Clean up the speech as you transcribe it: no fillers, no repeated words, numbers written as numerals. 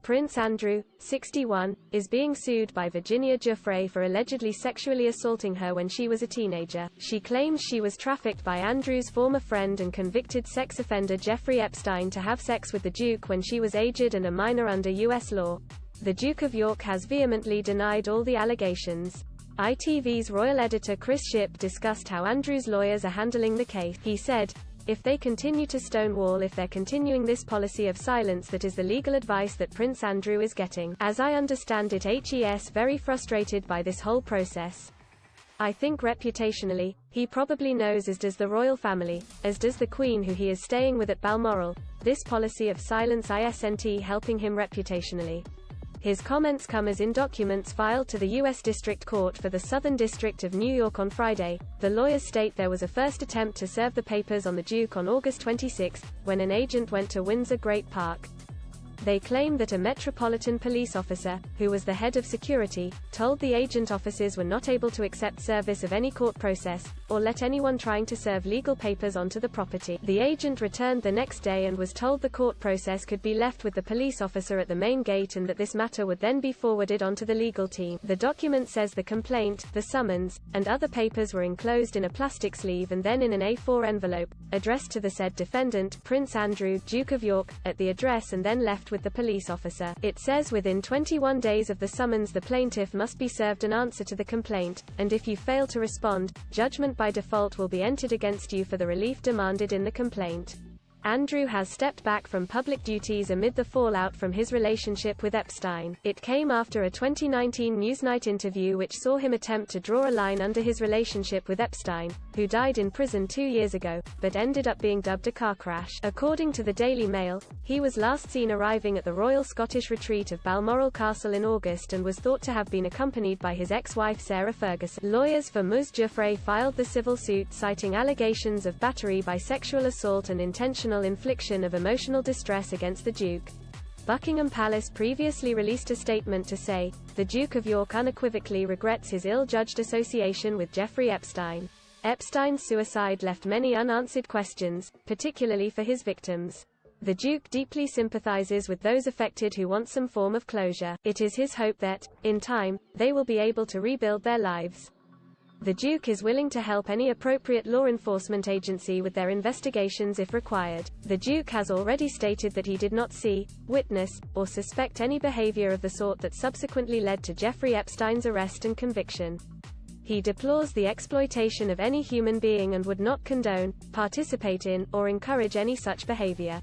Prince Andrew, 61, is being sued by Virginia Giuffre for allegedly sexually assaulting her when she was a teenager. She claims she was trafficked by Andrew's former friend and convicted sex offender Jeffrey Epstein to have sex with the Duke when she was aged and a minor under U.S. law. The Duke of York has vehemently denied all the allegations. ITV's royal editor Chris Shipp discussed how Andrew's lawyers are handling the case. He said, "If they continue to stonewall, if they're continuing this policy of silence, that is the legal advice that Prince Andrew is getting. As I understand it, he's very frustrated by this whole process. I think reputationally, he probably knows, as does the royal family, as does the Queen who he is staying with at Balmoral, this policy of silence isn't helping him reputationally." His comments come as in documents filed to the U.S. District Court for the Southern District of New York on Friday, the lawyers state there was a first attempt to serve the papers on the Duke on August 26, when an agent went to Windsor Great Park. They claim that a Metropolitan Police officer, who was the head of security, told the agent officers were not able to accept service of any court process, or let anyone trying to serve legal papers onto the property. The agent returned the next day and was told the court process could be left with the police officer at the main gate and that this matter would then be forwarded onto the legal team. The document says the complaint, the summons, and other papers were enclosed in a plastic sleeve and then in an A4 envelope, addressed to the said defendant, Prince Andrew, Duke of York, at the address and then left with the police officer. It says within 21 days of the summons the plaintiff must be served an answer to the complaint, and if you fail to respond, judgment by default will be entered against you for the relief demanded in the complaint. Andrew has stepped back from public duties amid the fallout from his relationship with Epstein. It came after a 2019 Newsnight interview which saw him attempt to draw a line under his relationship with Epstein, who died in prison 2 years ago, but ended up being dubbed a car crash. According to the Daily Mail, he was last seen arriving at the Royal Scottish Retreat of Balmoral Castle in August and was thought to have been accompanied by his ex-wife Sarah Ferguson. Lawyers for Ms. Giuffre filed the civil suit citing allegations of battery by sexual assault and intentional infliction of emotional distress against the Duke. Buckingham Palace previously released a statement to say, the Duke of York unequivocally regrets his ill-judged association with Jeffrey Epstein. Epstein's suicide left many unanswered questions, particularly for his victims. The Duke deeply sympathizes with those affected who want some form of closure. It is his hope that, in time, they will be able to rebuild their lives. The Duke is willing to help any appropriate law enforcement agency with their investigations if required. The Duke has already stated that he did not see, witness, or suspect any behavior of the sort that subsequently led to Jeffrey Epstein's arrest and conviction. He deplores the exploitation of any human being and would not condone, participate in, or encourage any such behavior.